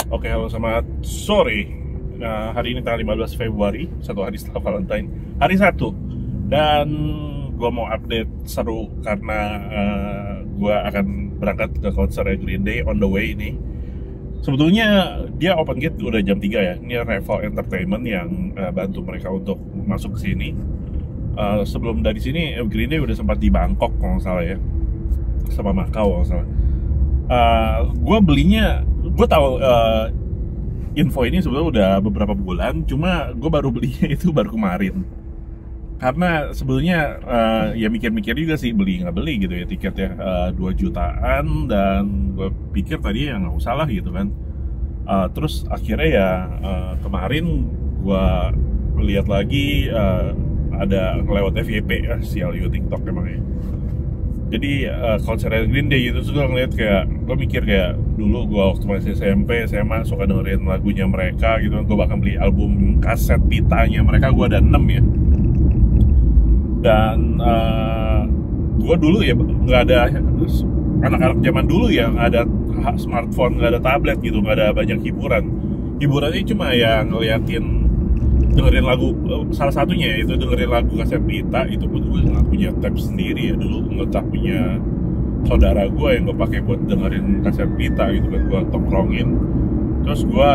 Oke, halo, selamat sore. Nah, hari ini tanggal 15 Februari, satu hari setelah Valentine, hari Sabtu. Dan gue mau update seru karena gue akan berangkat ke konser Green Day on the way ini. Sebetulnya dia open gate udah jam 3 ya. Ini Revo Entertainment yang bantu mereka untuk masuk ke sini. Sebelum dari sini, Green Day udah sempat di Bangkok kalau nggak salah ya, sama Macau kalau nggak salah. Gue belinya, gue tahu info ini sebetulnya udah beberapa bulan, cuma gue baru belinya itu baru kemarin. Karena sebetulnya ya mikir-mikir juga sih beli nggak beli gitu ya tiketnya 2 jutaan, dan gue pikir tadi ya nggak usah lah gitu kan. Terus akhirnya ya kemarin gue lihat lagi ada lewat FYP, sial you TikTok emang ya. Jadi konser Green Day itu suka ngeliat kayak, gue mikir kayak dulu gue waktu masih SMP, SMA suka dengerin lagunya mereka gitu kan. Gue bahkan beli album kaset pitanya mereka, gue ada 6 ya. Dan gue dulu ya nggak ada, anak-anak zaman dulu ya nggak ada smartphone, nggak ada tablet gitu, nggak ada banyak hiburan. Hiburannya cuma ya ngeliatin, dengerin lagu, salah satunya itu dengerin lagu kaset pita. Itu pun gue nggak punya tab sendiri ya dulu, nggak punya saudara gue yang gue pakai buat dengerin kaset pita gitu kan. Gue tongkrongin, terus gue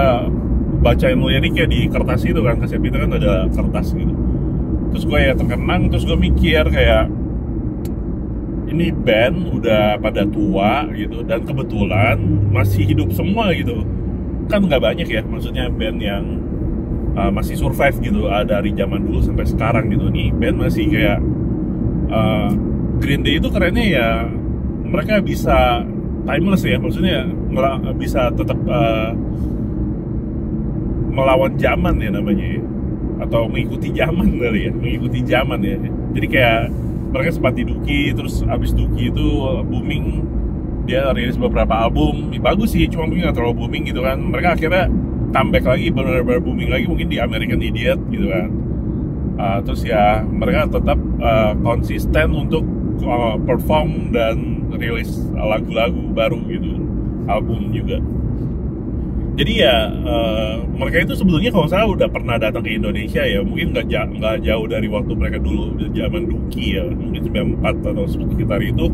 bacain liriknya di kertas itu kan, kaset pita kan ada kertas gitu. Terus gue ya terkenang, terus gue mikir kayak ini band udah pada tua gitu, dan kebetulan masih hidup semua gitu kan. Nggak banyak ya, maksudnya band yang masih survive gitu dari zaman dulu sampai sekarang gitu. Nih band masih kayak Green Day itu kerennya ya mereka bisa timeless ya, maksudnya bisa tetap melawan zaman ya namanya ya, atau mengikuti zaman kali ya, mengikuti zaman ya. Jadi kayak mereka sempat di Duki, terus abis Duki itu booming, dia rilis beberapa album bagus sih, cuma mungkin nggak terlalu booming gitu kan. Mereka akhirnya comeback lagi, benar-benar booming lagi mungkin di American Idiot gitu kan. Terus ya mereka tetap konsisten untuk perform dan rilis lagu-lagu baru gitu, album juga. Jadi ya mereka itu sebetulnya kalau saya udah pernah datang ke Indonesia ya, mungkin nggak jauh dari waktu mereka dulu zaman Duki ya, mungkin 94 atau sekitar itu.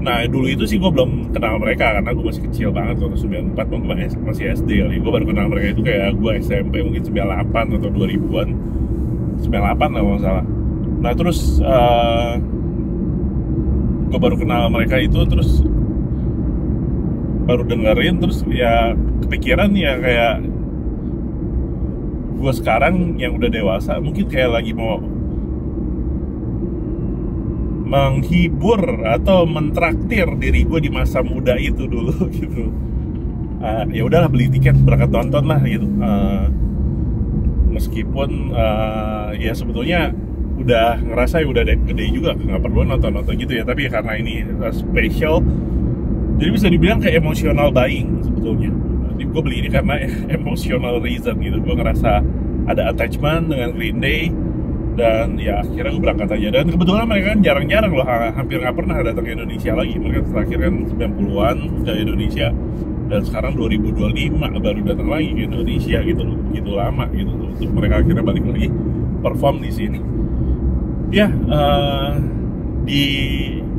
Nah dulu itu sih gue belum kenal mereka karena gue masih kecil banget waktu 94, gue masih SD kali. Gue baru kenal mereka itu kayak gue SMP mungkin 98 atau 2000-an, 98 lah kalau nggak salah. Nah terus gue baru kenal mereka itu, terus baru dengerin, terus ya kepikiran ya kayak gue sekarang yang udah dewasa mungkin kayak lagi mau menghibur atau mentraktir diri gue di masa muda itu dulu gitu. Ya udahlah, beli tiket berangkat nonton lah gitu. Meskipun ya sebetulnya udah ngerasa ya udah gede juga, nggak perlu nonton gitu ya. Tapi karena ini special, jadi bisa dibilang kayak emotional buying sebetulnya. Jadi gue beli ini karena emotional reason gitu. Gue ngerasa ada attachment dengan Green Day, dan ya akhirnya gue berangkat aja. Dan kebetulan mereka kan jarang-jarang loh, hampir nggak pernah datang ke Indonesia lagi. Mereka terakhir kan 90-an ke Indonesia, dan sekarang 2025 baru datang lagi ke Indonesia gitu loh. Gitu lama gitu loh, untuk mereka akhirnya balik lagi perform di sini. Ya di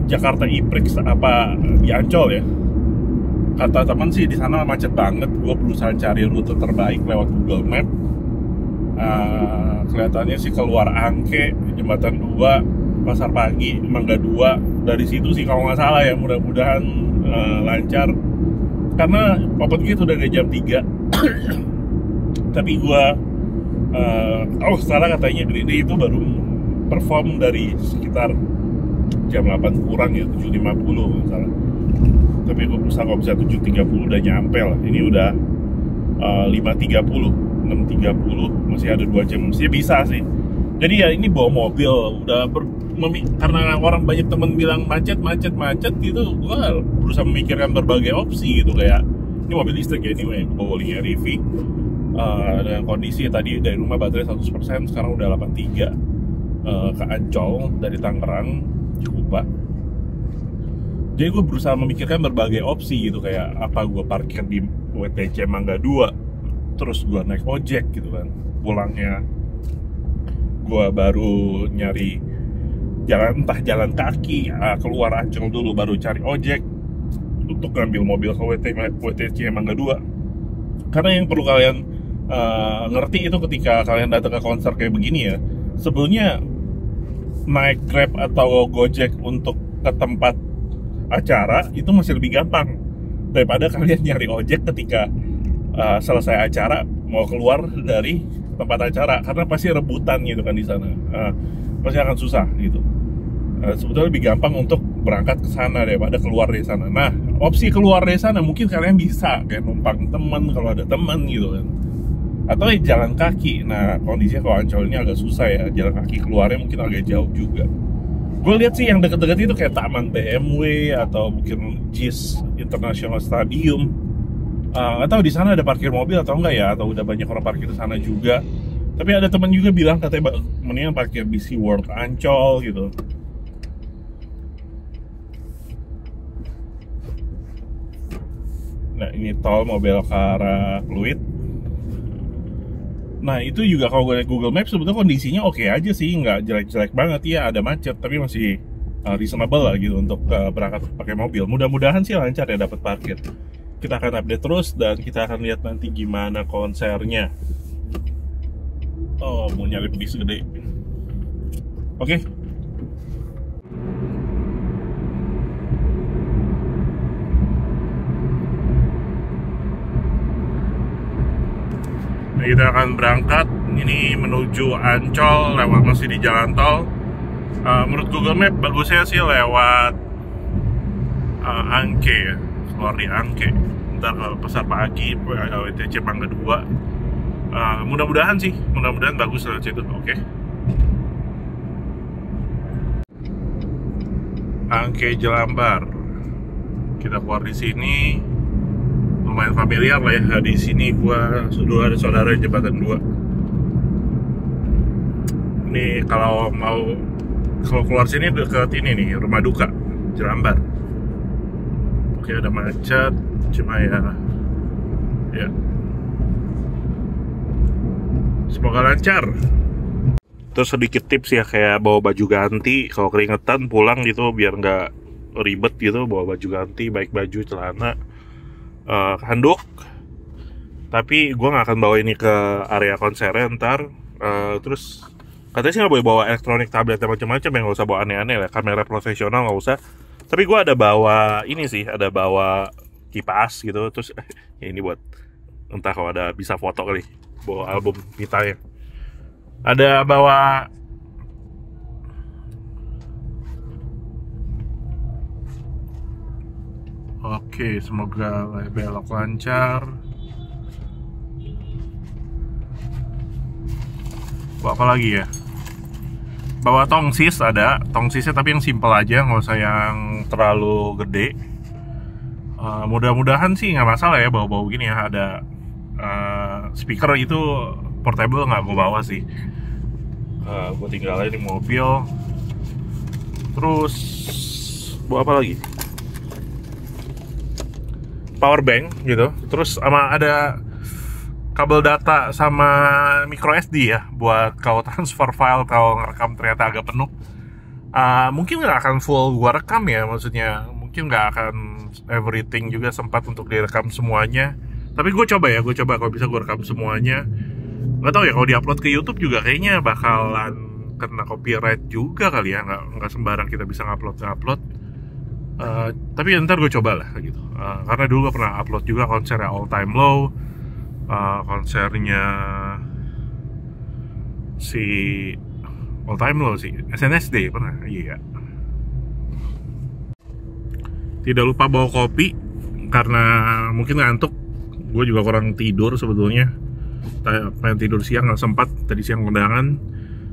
Jakarta E-Prix apa di Ancol ya, kata teman sih di sana macet banget. Gue berusaha cari rute terbaik lewat Google Map. Kelihatannya sih keluar Angke, Jembatan 2, Pasar Pagi, Mangga 2. Dari situ sih kalau nggak salah ya, mudah-mudahan lancar. Karena open gate udah dari jam 3. Tapi gue salah, katanya Green Day itu baru perform dari sekitar jam 8 kurang ya, 7.50 kalau salah. Tapi gue berusaha kalau bisa 7.30 udah nyampe lah. Ini udah 5.30, 6.30, masih ada 2 jam, mestinya bisa sih. Jadi ya ini bawa mobil udah karena orang banyak temen bilang macet gitu, gue berusaha memikirkan berbagai opsi gitu. Kayak ini mobil listrik ya, ini gue bawa REV dengan kondisi tadi dari rumah baterai 100%, sekarang udah 83. Ke Ancol dari Tangerang, Cikupa. Jadi gue berusaha memikirkan berbagai opsi gitu, kayak apa gue parkir di WTC Mangga 2, terus gue naik ojek gitu kan, pulangnya gue baru nyari jalan, entah jalan kaki, keluar Ancol dulu baru cari ojek untuk ngambil mobil ke WTC Mangga 2. Karena yang perlu kalian ngerti itu, ketika kalian datang ke konser kayak begini ya, sebelumnya naik Grab atau Gojek untuk ke tempat acara itu masih lebih gampang daripada kalian nyari ojek ketika selesai acara mau keluar dari tempat acara, karena pasti rebutan gitu kan di sana. Pasti akan susah gitu. Sebetulnya lebih gampang untuk berangkat ke sana daripada keluar dari sana. Nah, opsi keluar dari sana mungkin kalian bisa kayak numpang teman kalau ada teman gitu kan, atau jalan kaki. Nah, kondisinya kalau Ancol ini agak susah ya, jalan kaki keluarnya mungkin agak jauh juga. Gue lihat sih yang deket-deket itu kayak Taman BMW atau mungkin JIS International Stadium. Atau di sana ada parkir mobil atau enggak ya, atau udah banyak orang parkir di sana juga. Tapi ada teman juga bilang katanya mendingan parkir di SeaWorld Ancol gitu. Nah, ini tol mau belok ke arah Pluit. Nah, itu juga kalau gue lihat Google Maps sebetulnya kondisinya oke aja sih, nggak jelek-jelek banget ya, ada macet tapi masih reasonable lah gitu untuk berangkat pakai mobil. Mudah-mudahan sih lancar ya dapat parkir. Kita akan update terus dan kita akan lihat nanti gimana konsernya. Oh, mau nyari bis gede. Oke. Nah, kita akan berangkat ini menuju Ancol, lewat masih di jalan tol. Menurut Google Map bagusnya sih lewat Angke ya, keluar di Angke. Ntar kalau pasar pagi WTC Mangga 2. Mudah-mudahan bagus lewat situ. Oke. Angke Jelambar. Kita keluar di sini. Lumayan familiar lah ya, di sini gua sudah ada saudara jembatan 2. Ini kalau keluar sini dekat ini nih, Rumah Duka Jelambar. Oke, ada macet cuma ya semoga lancar. Terus sedikit tips ya, kayak bawa baju ganti kalau keringetan pulang gitu, biar nggak ribet gitu. Bawa baju ganti, baik baju, celana, handuk. Tapi gue nggak akan bawa ini ke area konsernya ntar. Terus katanya sih nggak boleh bawa elektronik, tablet, macam-macam, yang nggak usah bawa aneh-aneh lah. Kamera profesional nggak usah. Tapi gue ada bawa ini sih, ada bawa kipas gitu. Terus ya ini buat entah kalau ada bisa foto kali, bawa album Mitanya. Ada bawa oke, semoga belok lancar. Bawa apa lagi ya? Bawa tongsis, ada tongsisnya tapi yang simple aja, nggak usah yang terlalu gede. Mudah-mudahan sih nggak masalah ya bawa-bawa gini ya. Ada speaker itu portable, nggak gue bawa sih. Gue tinggalin di mobil. Terus bawa apa lagi? Power bank gitu. Terus sama ada kabel data sama micro SD ya, buat kalau transfer file, kalau ngerekam ternyata agak penuh. Mungkin nggak akan full gua rekam ya, maksudnya mungkin nggak akan everything juga sempat untuk direkam semuanya. Tapi gue coba kalau bisa gue rekam semuanya. Nggak tahu ya, kalau diupload ke YouTube juga kayaknya bakalan kena copyright juga kali ya, nggak sembarang kita bisa ngupload. Tapi ntar gue coba lah gitu. Karena dulu gue pernah upload juga konsernya All Time Low, konsernya si All Time Low sih, SNSD pernah. Iya. Tidak lupa bawa kopi karena mungkin ngantuk. Gue juga kurang tidur sebetulnya. Pengen tidur siang nggak sempat. Tadi siang kondangan.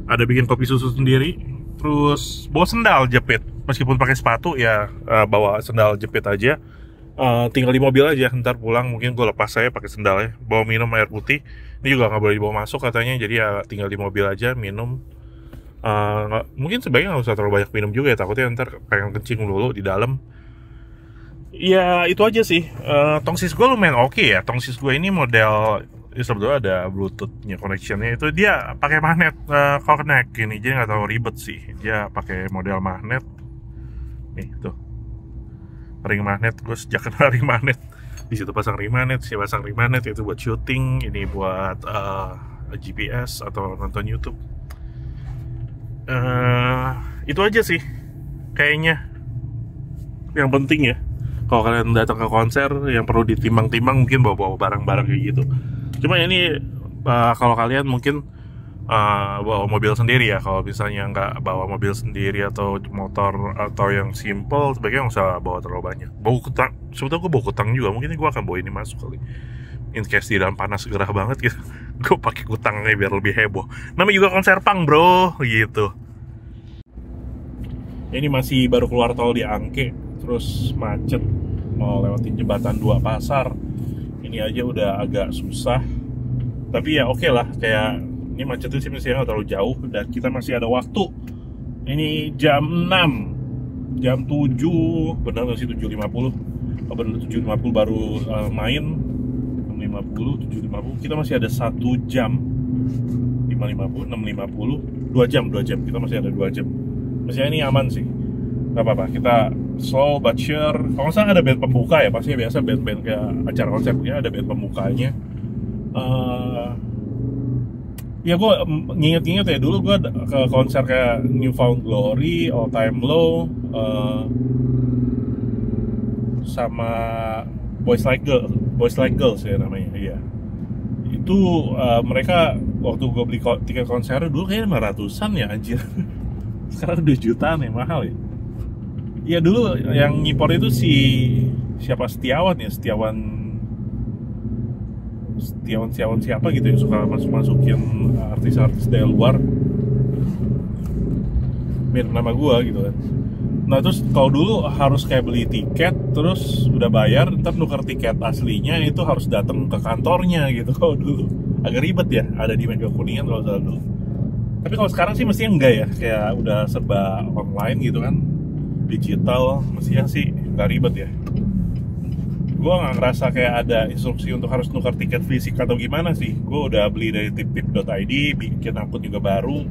Ada bikin kopi susu sendiri. Terus bawa sendal jepit. Meskipun pakai sepatu ya, bawa sendal jepit aja. Tinggal di mobil aja. Ntar pulang mungkin gue lepas saya pakai sendalnya. Bawa minum air putih. Ini juga nggak boleh dibawa masuk katanya. Jadi ya tinggal di mobil aja minum. Mungkin sebaiknya nggak usah terlalu banyak minum juga ya. Takutnya ntar pengen kencing dulu di dalam. Ya itu aja sih. Tongsis gue lumayan oke ya. Tongsis gue ini model sebetulnya ada Bluetooth-nya, connectionnya itu dia pakai magnet connect gini, jadi nggak terlalu ribet sih. Dia pakai model magnet. Nih tuh ring magnet, gue sejak kenal ring magnet di situ pasang ring magnet, sih pasang ring magnet itu buat syuting, ini buat GPS atau nonton YouTube. Itu aja sih kayaknya yang penting ya. Kalau kalian datang ke konser yang perlu ditimbang-timbang mungkin bawa barang-barang kayak gitu. Cuma ini kalau kalian mungkin bawa mobil sendiri ya. Kalau misalnya nggak bawa mobil sendiri atau motor atau yang simple, sebaiknya nggak usah bawa terlalu banyak. Bawa kutang, sebetulnya gue bawa kutang juga. Mungkin gue akan bawa ini masuk kali. In case di dalam panas gerah banget gitu, gue pakai kutangnya biar lebih heboh. Namanya juga konser punk bro, gitu. Ini masih baru keluar tol di Angke, terus macet, mau lewatin jembatan 2 Pasar. Ini aja udah agak susah. Tapi ya oke lah, kayak ini macetnya sih misalnya nggak terlalu jauh dan kita masih ada waktu. Ini jam 6, jam 7, benar nggak sih 7.50? Oh benar 7.50 baru main. 6.50, 7.50, kita masih ada 1 jam. 5.50, 6.50, 2 jam. Kita masih ada 2 jam. Masih ini aman sih. Gak apa-apa, kita slow but sure. Kalau nggak salah ada band pembuka ya, pasti biasa band-band kayak acara konsernya ada band pembukanya. Ya gue nginget-nginget ya, dulu gue ke konser kayak New Found Glory, All Time Low, sama Boys Like Girls ya namanya, iya. Itu mereka waktu gue beli tiket konser dulu kayaknya 500-an ya anjir. Sekarang 2 jutaan ya, mahal ya. Ya dulu yang ngipor itu siapa Setiawan siapa gitu yang suka masukin artis-artis dari luar mirip nama gua gitu kan. Nah terus kalau dulu harus kayak beli tiket, terus udah bayar, ntar nuker tiket aslinya itu harus datang ke kantornya gitu. Kalau dulu agak ribet ya, ada di Mega Kuningan kalau salah dulu. Tapi kalau sekarang sih mestinya enggak ya, kayak udah serba online gitu kan, digital, mestinya sih nggak ribet ya. Gue nggak ngerasa kayak ada instruksi untuk harus nukar tiket fisik atau gimana sih. Gue udah beli dari tiptip.id, bikin akun juga baru.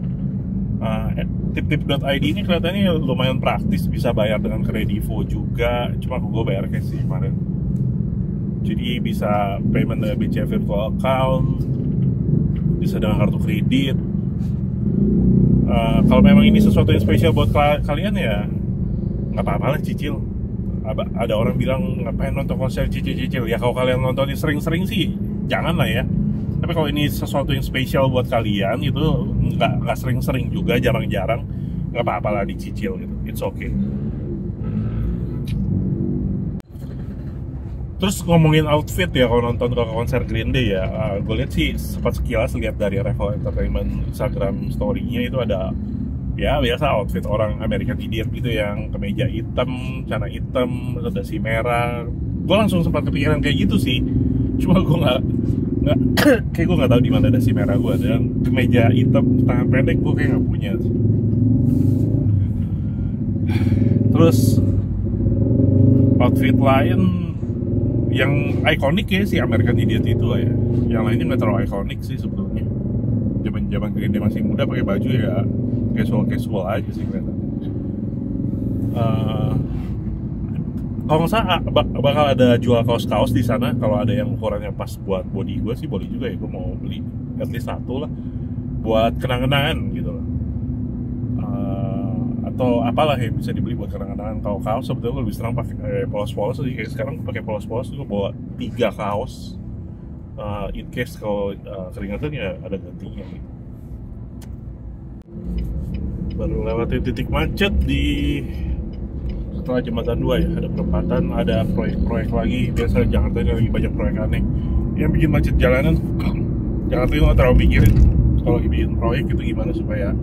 Tiptip.id ini kelihatannya lumayan praktis, bisa bayar dengan Kredivo juga. Cuma gue bayar cash sih kemarin. Jadi bisa payment dari BCA Virtual Account, bisa dengan kartu kredit. Kalau memang ini sesuatu yang spesial buat kalian ya nggak apa-apa lah cicil. Ada orang bilang ngapain nonton konser cicil-cicil ya. Kalau kalian nontonnya sering-sering sih jangan lah ya. Tapi kalau ini sesuatu yang spesial buat kalian itu nggak sering-sering juga, jarang-jarang, nggak apa-apa lah dicicil gitu. It's okay. Terus ngomongin outfit ya, kalau nonton ke konser Green Day ya, gue lihat sih sempat sekilas lihat dari Revel Entertainment Instagram story-nya itu ada ya biasa outfit orang American Idiot gitu yang kemeja hitam, celana hitam, ada dasi merah. Gue langsung sempat kepikiran kayak gitu sih. Cuma gue nggak kayak gue nggak tahu di mana dasi merah gue, dan kemeja hitam tangan pendek gue kayak nggak punya. Terus outfit lain yang ikonik ya si American Idiot itu lah ya. Yang lainnya nggak terlalu ikonik sih sebetulnya. Zaman Green Day masih muda pakai baju ya casual aja sih kelihatan. Kalau nggak salah bakal ada jual kaos-kaos di sana. Kalau ada yang ukurannya pas buat body gue sih boleh juga ya. Gue mau beli at least 1 lah buat kenang-kenangan gitu lah. Atau apalah yang bisa dibeli buat kenang-kenangan. Kalau kaos sebetulnya gue lebih senang pakai polos-polos. Jadi kayak sekarang gue pakai polos-polos, gue bawa 3 kaos. In case kalau keringatan ya ada gantinya gitu. Baru lewatin titik macet di setelah jembatan 2 ya, ada perempatan, ada proyek-proyek lagi. Biasa Jakarta ini lagi banyak proyek aneh yang bikin macet jalanan. Jakarta itu nggak terlalu mikirin kalau bikin proyek itu gimana supaya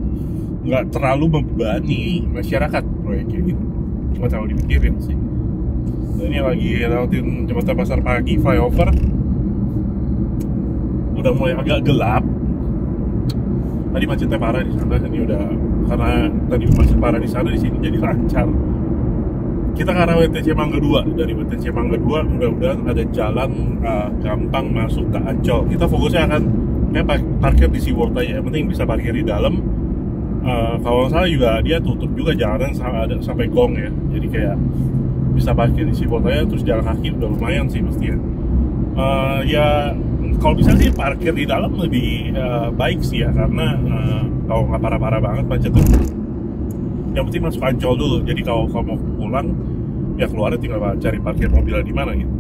nggak terlalu membebani masyarakat proyeknya gitu, nggak terlalu dipikirin sih. Dan ini lagi lewatin jembatan Pasar Pagi flyover, udah mulai agak gelap. Tadi macetnya parah di sana, ini udah karena tadi macet parah di sana, di sini jadi lancar. kita ke arah WTC Mangga 2. Dari WTC Mangga 2 mudah-mudahan ada jalan gampang masuk ke Ancol. Kita fokusnya akan kayak parkir di SeaWorld aja. Yang penting bisa parkir di dalam. Kalau nggak salah juga dia tutup juga jalanan sampai gong ya. Jadi kayak bisa parkir di SeaWorld aja, terus jalan kaki udah lumayan sih mestinya. Ya kalau bisa sih parkir di dalam lebih baik sih ya, karena kalau nggak parah-parah banget macet tuh. Yang penting masuk Ancol dulu. Jadi kalau mau pulang ya keluarnya tinggal cari parkir mobilnya di mana gitu.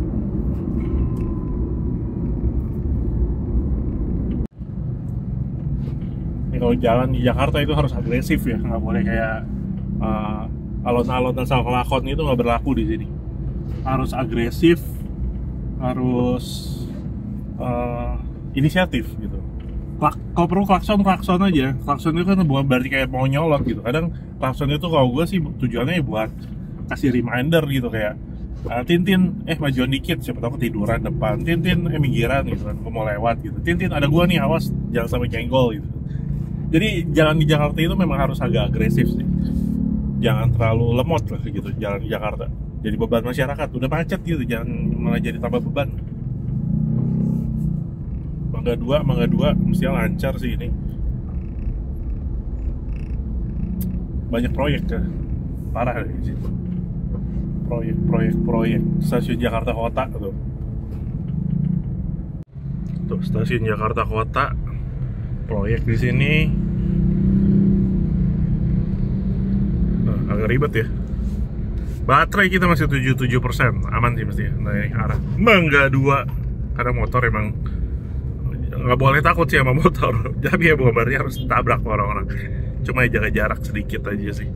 Ini kalau jalan di Jakarta itu harus agresif ya, nggak boleh kayak alon-alon asal kelakon itu nggak berlaku di sini. Harus agresif, harus inisiatif gitu. Kalau perlu klakson aja. Klakson itu kan bukan berarti kayak mau nyolot gitu. Kadang klakson itu kalau gue sih tujuannya buat kasih reminder gitu, kayak Tintin, majuan dikit, siapa tahu ketiduran depan. Tintin, minggiran gitu kan, gue mau lewat gitu. Tintin, ada gue nih, awas jangan sampai jenggol gitu. Jadi jalan di Jakarta itu memang harus agak agresif sih. Jangan terlalu lemot lah gitu jalan di Jakarta. Jadi beban masyarakat, udah macet gitu, jangan malah jadi tambah beban. Mangga 2 mestinya lancar sih ini. Banyak proyek ya, parah di situ. Proyek stasiun Jakarta Kota tuh. Tuh stasiun Jakarta Kota, proyek di sini. Agak ribet ya. Baterai kita masih 77%, aman sih mestinya. Naik arah Mangga 2. Karena motor emang nggak boleh takut sih sama motor, tapi ya bukan berarti harus tabrak orang-orang. Cuma ya jaga jarak sedikit aja sih.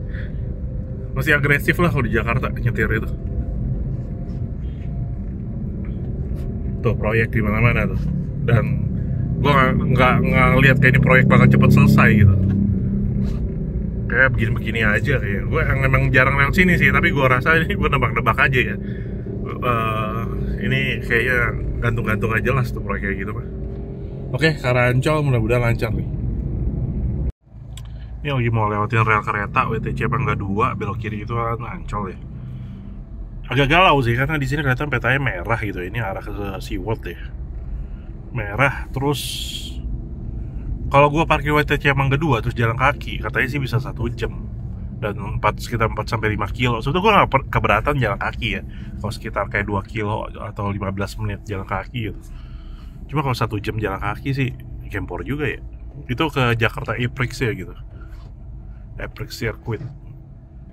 Masih agresif lah kalau di Jakarta nyetir itu. Tuh proyek di mana-mana tuh, dan gua nggak ngelihat kayak ini proyek bakal cepet selesai gitu. Kayak begini-begini aja kayak. Gue emang jarang lewat sini sih, tapi gue rasa ini gue nebak-nebak aja ya. Ini kayaknya gantung-gantung aja lah tuh proyek kayak gitu mah. Oke, ke arah Ancol mudah-mudahan lancar nih. Ini lagi mau lewatin rel kereta WTC Mangga 2, belok kiri itu kan Ancol ya. Agak galau sih karena di sini kelihatan petanya merah gitu. Ini arah ke SeaWorld ya. Merah, terus kalau gue parkir WTC Mangga 2 terus jalan kaki, katanya sih bisa 1 jam. Dan sekitar 4-5 kilo. Sebetulnya gue gak keberatan jalan kaki ya. Kalau sekitar kayak 2 kilo atau 15 menit jalan kaki gitu. Cuma kalau 1 jam jalan kaki sih gempor juga ya. Itu ke Jakarta E-Prix ya gitu, E-Prix Circuit.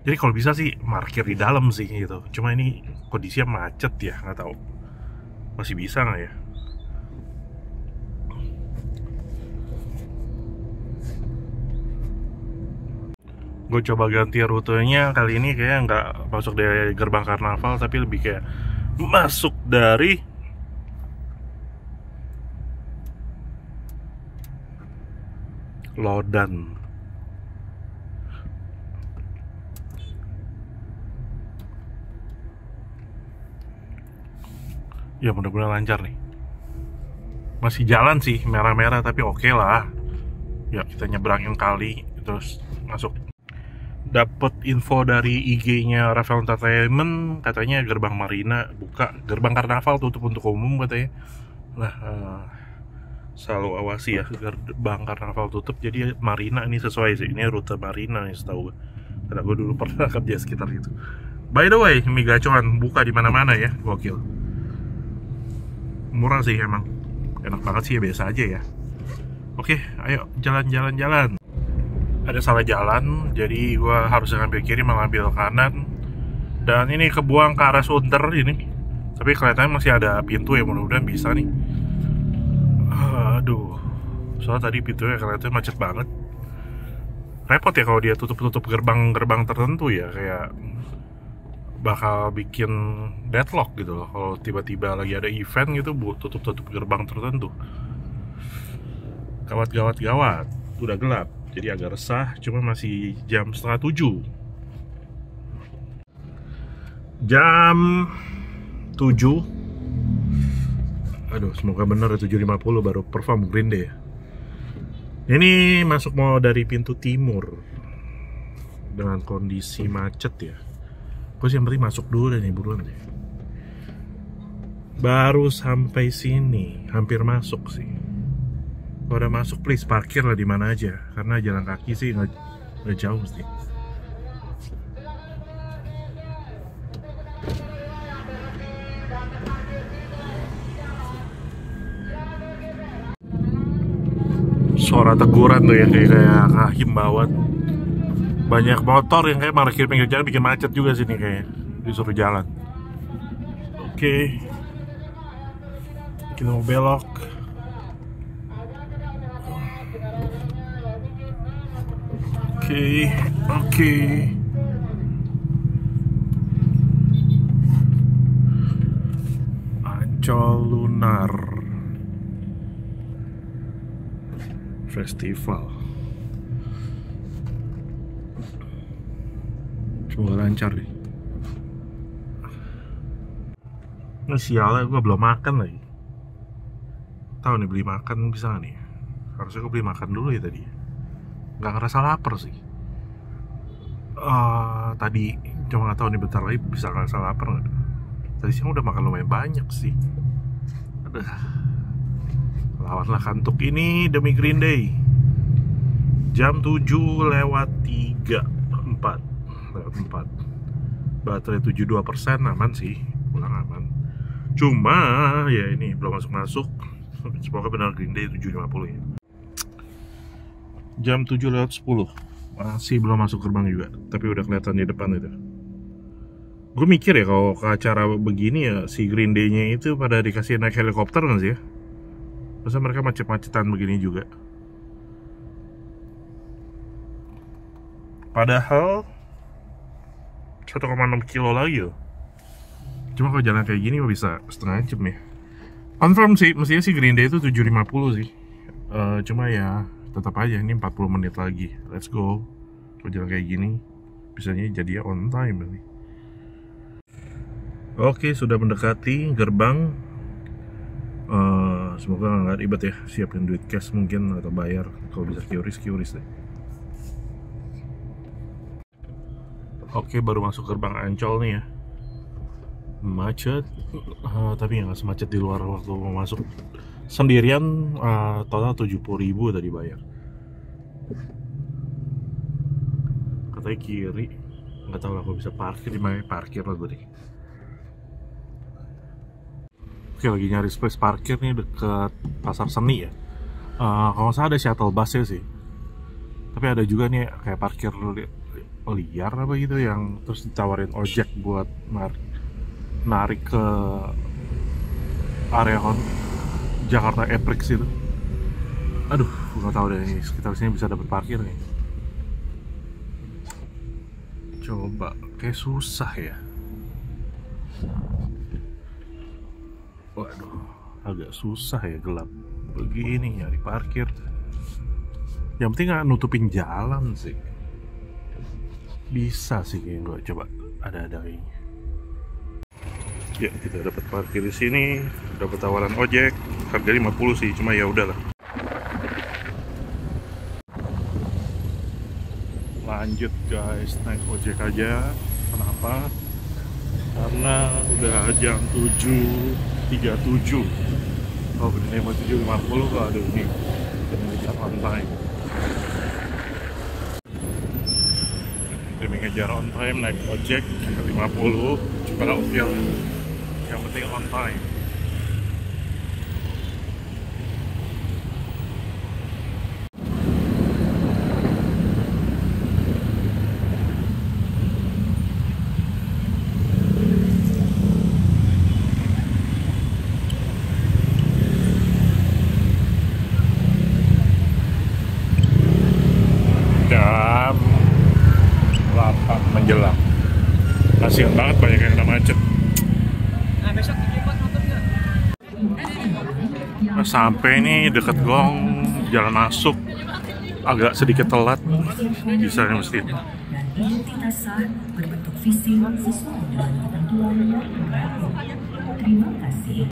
Jadi kalau bisa sih parkir di dalam sih gitu. Cuma ini kondisinya macet ya, nggak tahu masih bisa nggak ya. Gue coba ganti rutenya kali ini, kayak nggak masuk dari gerbang Karnaval, tapi lebih kayak masuk dari Lodan. Ya mudah-mudahan lancar nih. Masih jalan sih, merah-merah tapi oke lah. Ya kita nyebrangin kali terus masuk. Dapat info dari IG-nya Rafael Entertainment, katanya gerbang Marina buka, gerbang Karnaval tutup untuk umum katanya. Nah, selalu awasi ya, gerbang Karnaval tutup, jadi Marina ini sesuai sih, ini rute Marina nih setahu gue, karena gue dulu pernah kerja sekitar itu. By the way, mie gacoan buka di mana-mana ya, gokil, murah sih emang, enak banget sih ya, biasa aja ya. Oke, ayo jalan. Ada salah jalan, jadi gue harus ngambil kiri, mengambil kanan, dan ini kebuang ke arah Sunter ini, tapi kelihatannya masih ada pintu ya, mudah-mudahan bisa nih. Aduh, soalnya tadi pintunya kelihatannya macet banget. Repot ya kalau dia tutup gerbang tertentu ya, kayak bakal bikin deadlock gitu loh. Kalau tiba-tiba lagi ada event gitu, tutup gerbang tertentu. Gawat. Udah gelap, jadi agak resah. Cuma masih jam 6:30. Jam 7. Aduh, semoga benar 7.50 baru perform Green Day. Ini masuk mau dari pintu timur dengan kondisi macet ya. Gue sih yang penting masuk dulu deh nih, buruan deh. Baru sampai sini, hampir masuk sih. Kalau udah masuk please parkir lah di mana aja, karena jalan kaki sih nggak jauh mesti. Suara teguran tuh ya, kayak himbauan. Banyak motor yang kayak parkir pinggir jalan bikin macet juga sini, kayak disuruh jalan. Oke. Kita mau belok. Oke. Ancol Lunar Festival. Coba lancar deh. Ini sialnya gue belum makan lagi. Tahu nih beli makan bisa gak nih? Harusnya gue beli makan dulu ya tadi. Nggak ngerasa lapar sih. Tadi cuma nggak tahu nih bentar lagi bisa ngerasa lapar nggak? Tadi siang udah makan lumayan banyak sih. Aduh. Lawanlah kantuk ini demi Green Day. Jam 7:04. Baterai 72%, aman sih. Pulang aman. Cuma ya ini belum masuk. Semoga benar Green Day 7.50 ya. Jam 7:10. Masih belum masuk gerbang juga, tapi udah kelihatan di depan itu. Gue mikir ya kalau ke acara begini ya si Green Day-nya itu pada dikasih naik helikopter kan sih ya? Masa mereka macet-macetan begini juga? Padahal 1,6 kilo lagi loh. Cuma kalau jalan kayak gini bisa setengah jam ya. Confirm sih, mestinya sih Green Day itu 7.50 sih. Cuma ya tetap aja ini 40 menit lagi. Let's go. Kalau jalan kayak gini bisanya jadi on time nih. Oke, sudah mendekati gerbang. Semoga nggak ribet ya. Siapin duit cash mungkin atau bayar. Kalau bisa QRIS deh. Oke, baru masuk gerbang Ancol nih ya. Macet, tapi nggak semacet di luar waktu mau masuk. Sendirian total 70.000 tadi bayar. Katanya kiri, nggak tahu lah kalau bisa parkir di mana, parkir lah gue deh. Oke, lagi nyari space parkir nih deket Pasar Seni ya. Kalau nggak salah ada shuttle busnya sih. Tapi ada juga nih kayak parkir liar apa gitu yang terus ditawarin ojek buat narik ke area Jakarta Eprix itu. Aduh, gue nggak tahu deh ini sekitar sini bisa dapat parkir nih. Coba, kayak susah ya. Waduh, agak susah ya, gelap begini nyari parkir. Yang penting nggak nutupin jalan sih. Bisa sih kayak gue coba ada kayaknya. Ya, kita dapat parkir di sini, dapat tawaran ojek, harga 50 sih, cuma ya udahlah. Lanjut guys, naik ojek aja. Kenapa? Karena udah jam 7.37. Oh, bener mau 7.50 kok, aduh ini ngejar on time. Demi ngejar on time, naik ojek 50, cuma oke. Yang penting on time. Jam 8 menjelang. Kasian banget banyak yang kena macet. Nah, sampai nih deket gong, jalan masuk agak sedikit telat, bisa nih mesti. Terima kasih.